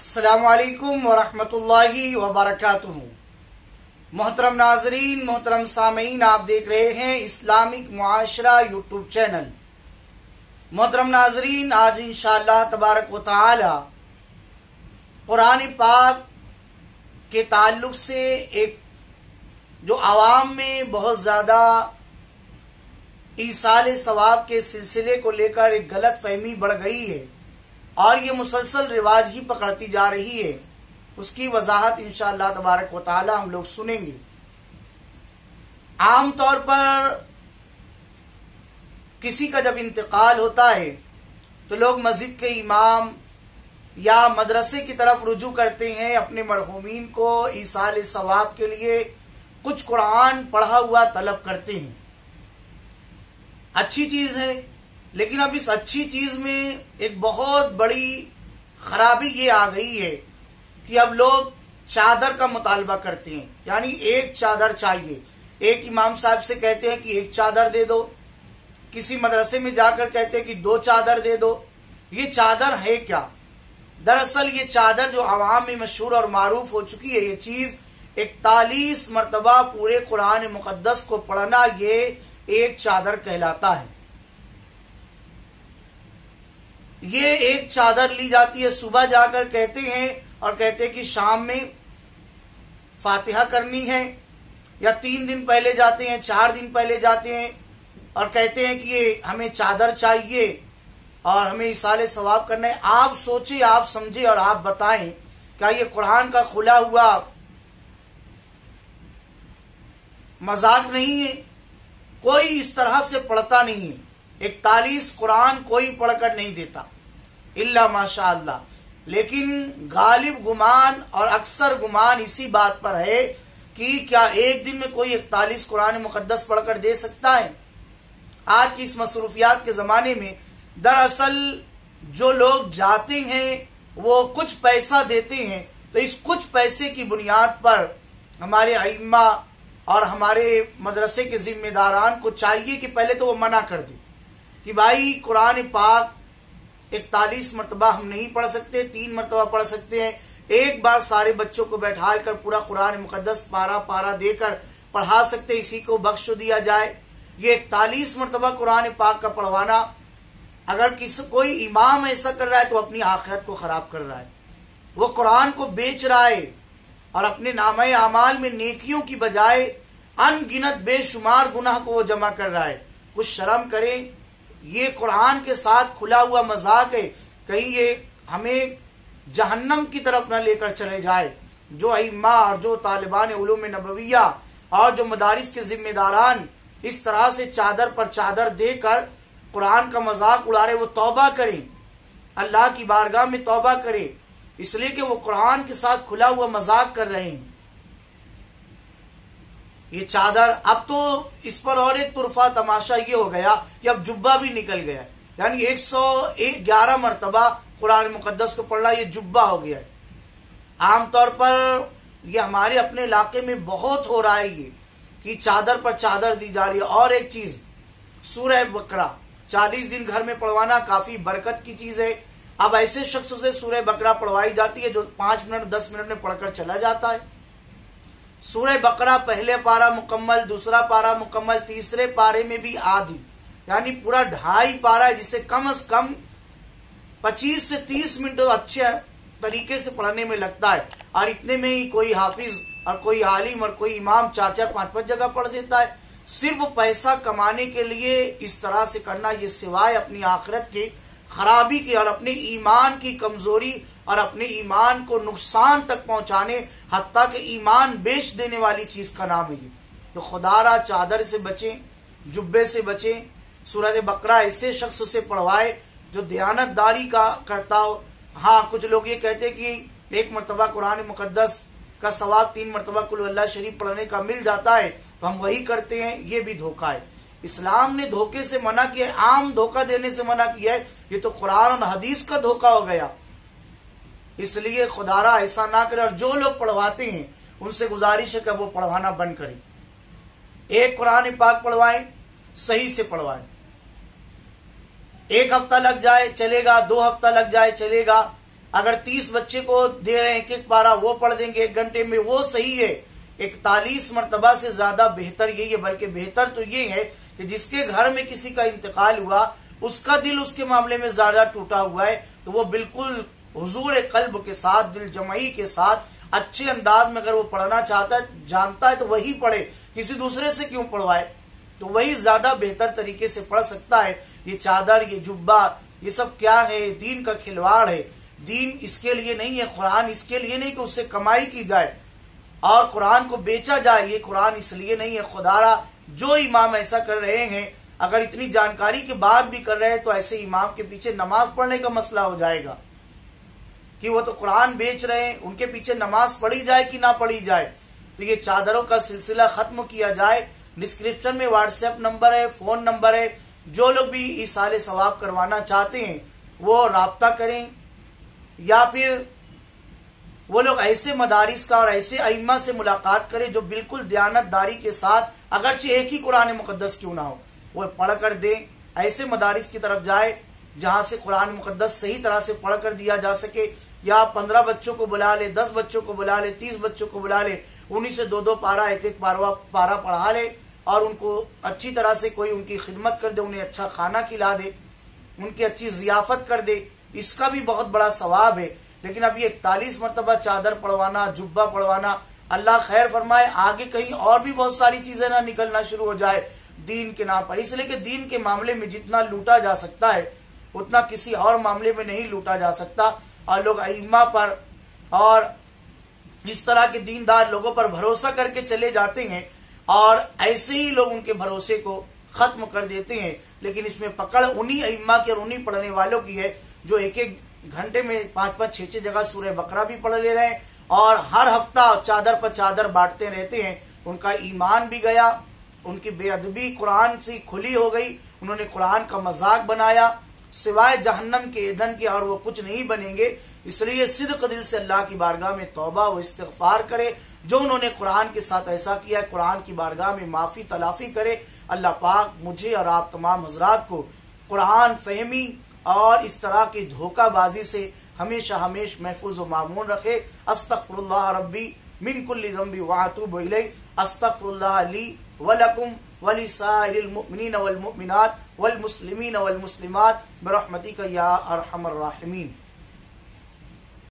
अस्सलामुअलैकुम वरहमतुल्लाहि वबरकातुहू। मोहतरम नाजरीन, मोहतरम सामीन, आप देख रहे हैं इस्लामिक मुआशरा यूट्यूब चैनल। मोहतरम नाजरीन, आज इंशाअल्लाह तबारक व तआला कुरान पाक के ताल्लुक से एक जो आवाम में बहुत ज़्यादा ईसाल सवाब के सिलसिले को लेकर एक गलत फहमी बढ़ गई है और ये मुसलसल रिवाज ही पकड़ती जा रही है, उसकी वजाहत इंशाअल्लाह तबारक व तआला हम लोग सुनेंगे। आम तौर पर किसी का जब इंतकाल होता है तो लोग मस्जिद के इमाम या मदरसे की तरफ रुजू करते हैं, अपने मरहूमीन को ईसाल सवाब के लिए कुछ कुरान पढ़ा हुआ तलब करते हैं। अच्छी चीज़ है, लेकिन अब इस अच्छी चीज़ में एक बहुत बड़ी खराबी ये आ गई है कि अब लोग चादर का मुतालबा करते हैं, यानी एक चादर चाहिए। एक इमाम साहब से कहते हैं कि एक चादर दे दो, किसी मदरसे में जाकर कहते हैं कि दो चादर दे दो। ये चादर है क्या? दरअसल ये चादर जो आवाम में मशहूर और मारूफ हो चुकी है, ये चीज़ 41 मरतबा पूरे कुरान मुकद्दस को पढ़ना, ये एक चादर कहलाता है। ये एक चादर ली जाती है, सुबह जाकर कहते हैं और कहते हैं कि शाम में फातिहा करनी है, या 3 दिन पहले जाते हैं, 4 दिन पहले जाते हैं और कहते हैं कि ये हमें चादर चाहिए और हमें इसाले सवाब करना है। आप सोचिए, आप समझे और आप बताएं, क्या ये कुरान का खुला हुआ मजाक नहीं है? कोई इस तरह से पढ़ता नहीं है। 41 कुरान कोई पढ़कर नहीं देता इल्ला माशाअल्लाह, लेकिन गालिब गुमान और अक्सर गुमान इसी बात पर है कि क्या एक दिन में कोई 41 कुरान मुकद्दस पढ़कर दे सकता है? आज की इस मसरूफियात के ज़माने में दरअसल जो लोग जाते हैं वो कुछ पैसा देते हैं, तो इस कुछ पैसे की बुनियाद पर हमारे अइम्मा और हमारे मदरसे के जिम्मेदारान को चाहिए कि पहले तो वो मना कर दे कि भाई कुरान पाक 41 मरतबा हम नहीं पढ़ सकते, 3 मरतबा पढ़ सकते हैं। एक बार सारे बच्चों को बैठा कर पूरा कुरान मुकद्दस पारा पारा देकर पढ़ा सकते, इसी को बख्श दिया जाए। ये 41 मरतबा कुरान पाक का पढ़वाना, अगर कोई इमाम ऐसा कर रहा है तो अपनी आखिरत को खराब कर रहा है। वो कुरान को बेच रहा है और अपने नामे आमाल में नेकियों की बजाय अनगिनत बेशुमार गुनाह को वो जमा कर रहा है। कुछ शर्म करें, ये कुरान के साथ खुला हुआ मजाक है, कहीं ये हमें जहन्नम की तरफ न लेकर चले जाए। जो अइम्मा और जो तालिबान उलूम नबविया और जो मदारिस के जिम्मेदारान इस तरह से चादर पर चादर देकर कुरान का मजाक उड़ा रहे, वो तौबा करें, अल्लाह की बारगाह में तौबा करें, इसलिए कि वो कुरान के साथ खुला हुआ मजाक कर रहे हैं। ये चादर, अब तो इस पर और एक तुरफा तमाशा ये हो गया कि अब जुब्बा भी निकल गया, यानी 111 मरतबा कुरान मुकद्दस को पढ़ना ये जुब्बा हो गया है। आमतौर पर ये हमारे अपने इलाके में बहुत हो रहा है ये कि चादर पर चादर दी जा रही है। और एक चीज़, सूरह बकरा 40 दिन घर में पढ़वाना काफ़ी बरकत की चीज़ है। अब ऐसे शख्सों से सूरह बकरा पढ़वाई जाती है जो 5 मिनट 10 मिनट में पढ़कर चला जाता है। सूरह बकरा पहले पारा मुकम्मल, दूसरा पारा मुकम्मल, तीसरे पारे में भी आधी, यानी पूरा 2.5 पारा है, जिसे कम से कम 25 से 30 मिनट अच्छे तरीके से पढ़ने में लगता है। और इतने में ही कोई हाफिज और कोई आलिम और कोई इमाम 4-4 5-5 जगह पढ़ देता है, सिर्फ पैसा कमाने के लिए। इस तरह से करना ये सिवाय अपनी आखिरत की खराबी की और अपने ईमान की कमजोरी और अपने ईमान को नुकसान तक पहुंचाने, हत्ता के ईमान बेच देने वाली चीज का नाम है ये। तो खुदारा चादर से बचें, जुब्बे से बचें। सूरह बकरा ऐसे शख्स से पढ़वाए जो दयानतदारी का करता हो। हाँ, कुछ लोग ये कहते हैं कि 1 मरतबा कुरान मुकद्दस का सवाब 3 मरतबा कुल अल्लाह शरीफ पढ़ने का मिल जाता है, तो हम वही करते हैं। ये भी धोखा है। इस्लाम ने धोखे से मना किया है, आम धोखा देने से मना किया है। ये तो कुरान और हदीस का धोखा हो गया। इसलिए खुदारा ऐसा ना करे। और जो लोग पढ़वाते हैं उनसे गुजारिश है कि वो पढ़वाना बंद करें। एक कुरान पाक पढ़वाएं, सही से पढ़वाएं। 1 हफ्ता लग जाए चलेगा, 2 हफ्ता लग जाए चलेगा, अगर 30 बच्चे को दे रहे हैं 1-1 पारा, वो पढ़ देंगे 1 घंटे में, वो सही है। 41 मरतबा से ज्यादा बेहतर यही है। बल्कि बेहतर तो ये है कि जिसके घर में किसी का इंतकाल हुआ, उसका दिल उसके मामले में ज्यादा टूटा हुआ है, तो वो बिल्कुल हुजूर कल्ब के साथ, दिल जमाई के साथ, अच्छे अंदाज में अगर वो पढ़ना चाहता है, जानता है, तो वही पढ़े, किसी दूसरे से क्यों पढ़वाए। तो वही ज्यादा बेहतर तरीके से पढ़ सकता है। ये चादर, ये जुब्बा, ये सब क्या है? दीन का खिलवाड़ है। दीन इसके लिए नहीं है, कुरान इसके लिए नहीं कि उससे कमाई की जाए और कुरान को बेचा जाए। ये कुरान इसलिए नहीं है। खुदारा जो इमाम ऐसा कर रहे हैं, अगर इतनी जानकारी के बाद भी कर रहे हैं, तो ऐसे इमाम के पीछे नमाज पढ़ने का मसला हो जाएगा कि वो तो कुरान बेच रहे हैं, उनके पीछे नमाज पढ़ी जाए कि ना पढ़ी जाए। तो ये चादरों का सिलसिला खत्म किया जाए। डिस्क्रिप्शन में व्हाट्सएप नंबर है, फोन नंबर है। जो लोग भी इसाले सवाब करवाना चाहते हैं वो राब्ता करें, या फिर वो लोग ऐसे मदारिस का और ऐसे अइम्मा से मुलाकात करें जो बिल्कुल दयानतदारी के साथ, अगरचे एक ही कुरान मुकद्दस क्यों ना हो, वो पढ़ कर दें। ऐसे मदारिस की तरफ जाए जहां से कुरान मुकद्दस सही तरह से पढ़ कर दिया जा सके। या 15 बच्चों को बुला ले, 10 बच्चों को बुला ले, 30 बच्चों को बुला ले, उन्हीं से 2-2 पारा, 1-1 पारा पढ़ा ले और उनको अच्छी तरह से कोई उनकी खिदमत कर दे, उन्हें अच्छा खाना खिला दे, उनकी अच्छी जियाफत कर दे। इसका भी बहुत बड़ा सवाब है। लेकिन अब ये 41 मरतबा चादर पढ़वाना, जुब्बा पढ़वाना, अल्लाह खैर फरमाए, आगे कहीं और भी बहुत सारी चीजें ना निकलना शुरू हो जाए दीन के नाम पर। इसलिए कि दीन के मामले में जितना लूटा जा सकता है उतना किसी और मामले में नहीं लूटा जा सकता। और लोग अइम्मा पर और इस तरह के दीनदार लोगों पर भरोसा करके चले जाते हैं और ऐसे ही लोग उनके भरोसे को खत्म कर देते हैं। लेकिन इसमें पकड़ उन्हीं अइम्मा के और उन्हीं पढ़ने वालों की है जो 1-1 घंटे में 5-5, 6-6 जगह सूरह बकरा भी पढ़ ले रहे हैं और हर हफ्ता चादर पर चादर बांटते रहते हैं। उनका ईमान भी गया, उनकी बेअदबी कुरान से खुली हो गई, उन्होंने कुरान का मजाक बनाया, सिवाय जहन्नम के ईंधन के और वो कुछ नहीं बनेंगे। इसलिए सिद्क दिल से अल्लाह की बारगाह में तौबा व इस्तिग़फ़ार करे। जो उन्होंने कुरान के साथ ऐसा किया, कुरान की बारगाह में माफी तलाफी करे। अल्लाह पाक मुझे और आप तमाम हजरात को कुरान फहमी और इस तरह की धोखाबाजी से हमेशा महफूज व मामून रखे। अस्तग़फ़िरुल्लाह रब्बी मिन कुल्लि ज़ंबि व अतूबु इलैहि। अस्तग़फ़िरुल्लाह ली व लकुम व लिसाइरिल मुमिनीन वल मुमिनात वल मुस्लिमीन वल मुस्लिमात बिरहमतिका या अरहमर राहिमीन।